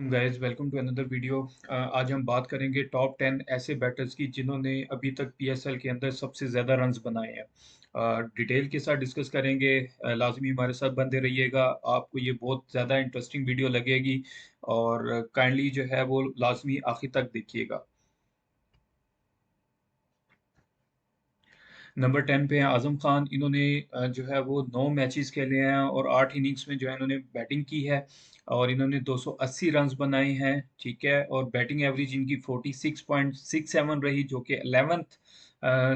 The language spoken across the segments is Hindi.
Guys welcome to another video. आज हम बात करेंगे टॉप 10 ऐसे बैटर्स की जिन्होंने अभी तक पीएसएल के अंदर सबसे ज़्यादा रन्स बनाए हैं। डिटेल के साथ डिस्कस करेंगे। लाजमी हमारे साथ बंदे रहिएगा, आपको ये बहुत ज़्यादा इंटरेस्टिंग वीडियो लगेगी और काइंडली जो है वो लाजमी आखिर तक देखिएगा। नंबर 10 पे है आजम खान। इन्होंने जो है वो 9 मैचेस खेले हैं और 8 इनिंग्स में जो है इन्होंने बैटिंग की है और इन्होंने 280 रन्स बनाए हैं। ठीक है, और बैटिंग एवरेज इनकी 46.67 रही, जो कि 11th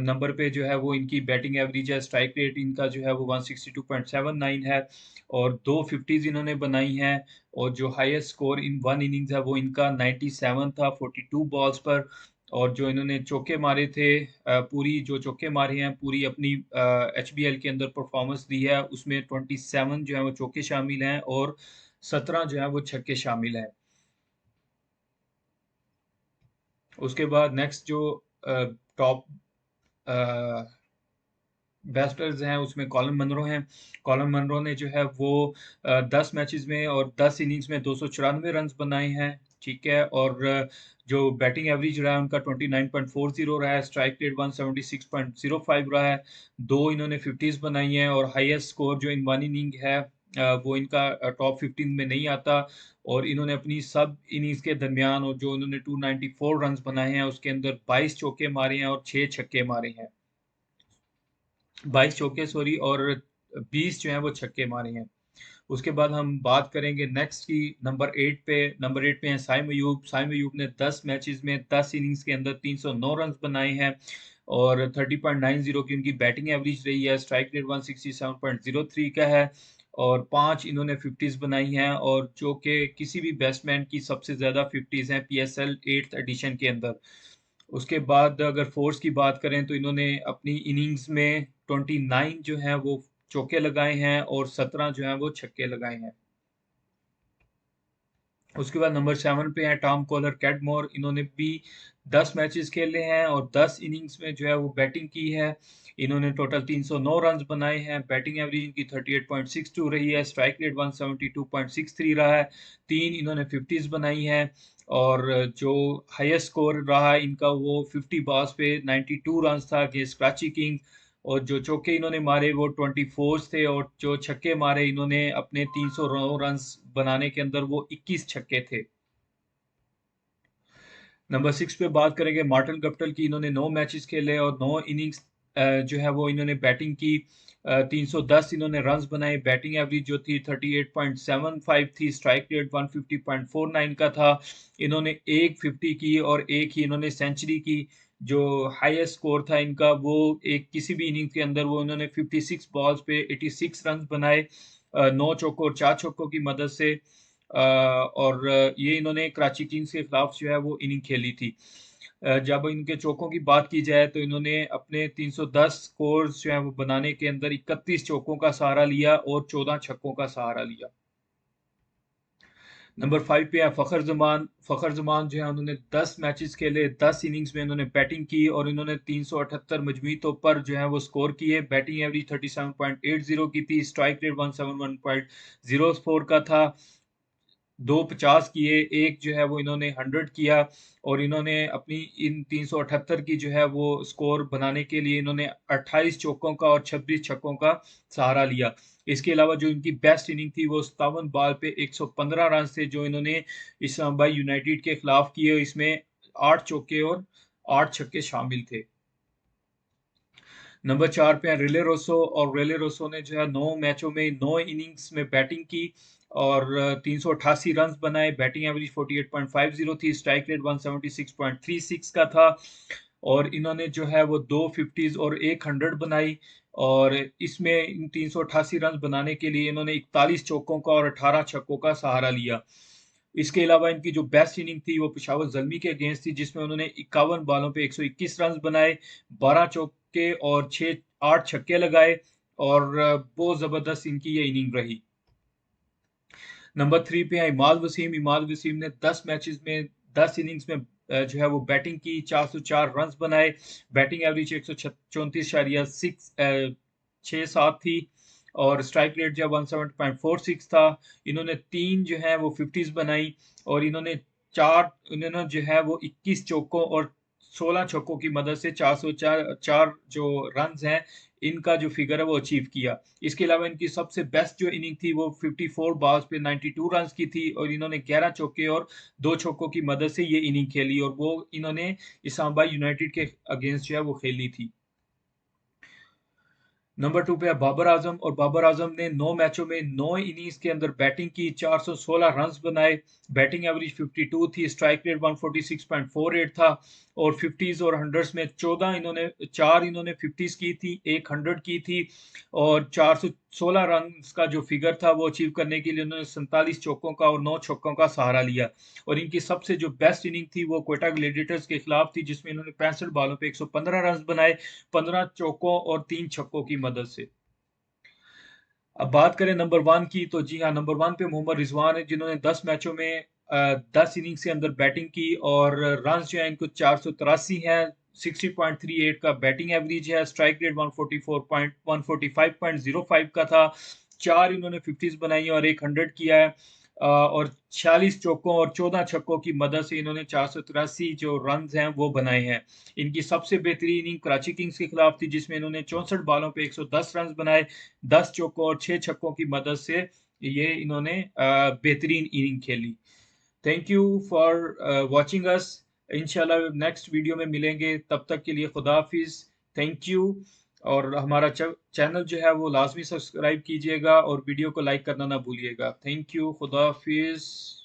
नंबर पे जो है वो इनकी बैटिंग एवरेज है। स्ट्राइक रेट इनका जो है वो 162.79 है और 2 50s इन्होंने बनाई हैं। और जो highest score in one innings है वो इनका 97 था 42 बॉल्स पर। और जो इन्होंने चौके मारे थे, पूरी जो चौके मारे हैं पूरी अपनी एचबीएल के अंदर परफॉर्मेंस दी है, उसमें 27 जो है वो चौके शामिल हैं और 17 जो है वो छक्के शामिल हैं। उसके बाद नेक्स्ट जो टॉप बैट्समैन हैं उसमें कॉलन मनरो हैं। कॉलन मनरो ने जो है वो 10 मैचेस में और 10 इनिंग्स में 294 रन बनाए हैं। ठीक है, और जो बैटिंग एवरेज रहा है उनका 29.40 रहा है। स्ट्राइक रेट 176.05 रहा है। दो इन्होंने 50s बनाई हैं और हाईएस्ट स्कोर जो इन वन इनिंग है वो इनका टॉप 15 में नहीं आता। और इन्होंने अपनी सब इनिंग्स के दरमियान और जो इन्होंने 294 रन बनाए हैं उसके अंदर 22 चौके मारे हैं और 6 छक्के मारे हैं। 22 चौके सॉरी, और 20 जो है वो छक्के मारे हैं। उसके बाद हम बात करेंगे नेक्स्ट की नंबर 8 पे हैं साइम अयूब। साइम अयूब ने 10 मैचेस में 10 इनिंग्स के अंदर 309 रन बनाए हैं और 30.90 की उनकी बैटिंग एवरेज रही है। स्ट्राइक रेट 167.03 का है और 5 इन्होंने 50s बनाई हैं, और जो कि किसी भी बैट्समैन की सबसे ज़्यादा 50s हैं पीएसएल 8th एडिशन के अंदर। उसके बाद अगर फोर्स की बात करें तो इन्होंने अपनी इनिंग्स में 29 जो है वो चौके लगाए हैं और 17 जो है वो छक्के लगाए हैं। उसके बाद नंबर 7 पे है टॉम कॉलर कैटमोर। इन्होंने भी 10 मैचेस खेले हैं और 10 इनिंग्स में जो है वो बैटिंग की है। इन्होंने टोटल 309 रन बनाए हैं। बैटिंग एवरेज इनकी 38.62 रही है। स्ट्राइक रेट 172.63 रहा है। 3 इन्होंने 50s बनाई हैं और जो हाईएस्ट स्कोर रहा इनका वो 50 बॉल्स पे 92 रन था अगेंस्ट कराची किंग। और जो चौके इन्होंने मारे वो 24 थे और जो छक्के मारे इन्होंने अपने 309 रन बनाने के अंदर वो 21 छक्के थे। नंबर 6 पे बात करेंगे मार्टिन गप्टिल की। इन्होंने 9 मैचेस खेले और 9 इनिंग्स जो है वो इन्होंने बैटिंग की। 310 इन्होंने रन्स बनाए। बैटिंग एवरेज जो थी 38.75 थी। स्ट्राइक रेट 150.49 का था। इन्होंने एक 50 की और एक ही इन्होंने सेंचुरी की। जो हाईएस्ट स्कोर था इनका वो एक किसी भी इनिंग के अंदर वो इन्होंने 56 बॉल्स पे 86 रन बनाए, 9 चौकों और 4 छक्कों की मदद से। और ये इन्होंने कराची किंग्स के खिलाफ जो है वो इनिंग खेली थी। जब इनके चौकों की बात की जाए तो इन्होंने अपने 310 स्कोर्स जो है वो बनाने के अंदर 31 चौकों का सहारा लिया और 14 छक्कों का सहारा लिया। नंबर 5 पे है फखर जमान। फखर जमान जो है उन्होंने 10 मैचेस खेले, 10 इनिंग्स में इन्होंने बैटिंग की और इन्होंने 378 मजमूई तौर पर जो है वो स्कोर किए। बैटिंग एवरेज 37.80 की थी। स्ट्राइक रेट 171.04 का था। 2 50 किए, एक जो है वो इन्होंने 100 किया। और इन्होंने अपनी इन 378 की जो है वो स्कोर बनाने के लिए इन्होंने 28 चौकों का और 26 छक्कों का सहारा लिया। इसके अलावा जो इनकी बेस्ट इनिंग थी वो 57 बॉल पे 115 रन थे जो इन्होंने इस्लामाबाद यूनाइटेड के खिलाफ किए। इसमें 8 चौके और 8 छक्के शामिल थे। नंबर 4 पे है रेले रोसो। और रेले रोसो ने जो है 9 मैचों में 9 इनिंग्स में बैटिंग की और 388 रन बनाए। बैटिंग एवरेज 48.50 थी। स्ट्राइक रेट 176.36 का था। और इन्होंने जो है वो 2 50s और एक 100 बनाई। और इसमें इन 388 रन बनाने के लिए इन्होंने 41 चौकों का और 18 छक्कों का सहारा लिया। इसके अलावा इनकी जो बेस्ट इनिंग थी वो पेशावर जल्मी के अगेंस्ट थी, जिसमें उन्होंने 51 बॉलों पे 121 रन बनाए, 12 चौके और 8 छक्के लगाए। और बहुत जबरदस्त इनकी ये इनिंग रही। नंबर 3 पे है इमाद वसीम। इमाद वसीम ने 10 मैचेस में 10 इनिंग्स में जो है वो बैटिंग की, 404 रन बनाए। बैटिंग एवरेज 134.6 7 थी। और स्ट्राइक रेट जो है 170.46 था। इन्होंने 3 जो है वो 50s बनाई और इन्होंने जो है वो 21 चौकों और 16 छक्कों की मदद से 404 जो रन्स हैं इनका जो फिगर है वो अचीव किया। इसके अलावा इनकी सबसे बेस्ट जो इनिंग थी वो 54 बॉल्स पे 92 रन्स की थी और इन्होंने 11 चौके और 2 छक्कों की मदद से ये इनिंग खेली और वो इन्होंने इस्लामाबाद यूनाइटेड के अगेंस्ट जो है वो खेली थी। नंबर 2 पे है बाबर आजम और बाबर आजम ने 9 मैचों में 9 इनिंग्स के अंदर बैटिंग की, 416 रन्स बनाए, बैटिंग एवरेज 52 थी, स्ट्राइक रेट 146.48 था और 50s और 100s में 4 इन्होंने 50s की थी, एक 100 की थी और 416 रन्स का जो फिगर था वो अचीव करने के लिए उन्होंने 47 चौकों का और 9 छक्कों का सहारा लिया और इनकी सबसे जो बेस्ट इनिंग थी वो कोयटा ग्लेडिएटर्स के खिलाफ थी जिसमें इन्होंने 65 बॉलों पे 115 रन बनाए, 15 चौकों और 3 छक्कों की मदद से। अब बात करें नंबर 1 की तो जी हाँ, नंबर 1 पे मोहम्मद रिजवान है जिन्होंने 10 मैचों में 10 इनिंग्स के अंदर बैटिंग की और रन जो है इनको 483 है, 60.38 का बैटिंग एवरेज है, स्ट्राइक रेट 145.05 का था, 4 इन्होंने 50s बनाई और एक 100 किया है और 46 चौकों और 14 छक्कों की मदद से इन्होंने 483 जो रन हैं वो बनाए हैं। इनकी सबसे बेहतरीन इनिंग कराची किंग्स के खिलाफ थी जिसमें इन्होंने 64 बॉलों पे 110 रन बनाए, 10 चौकों और 6 छक्कों की मदद से ये इन्होंने बेहतरीन इनिंग खेली। Thank you for watching us. इंशाल्लाह नेक्स्ट वीडियो में मिलेंगे, तब तक के लिए खुदा हाफिज। थैंक यू और हमारा चैनल जो है वो लाजमी सब्सक्राइब कीजिएगा और वीडियो को लाइक करना ना भूलिएगा। थैंक यू, खुदा हाफिज।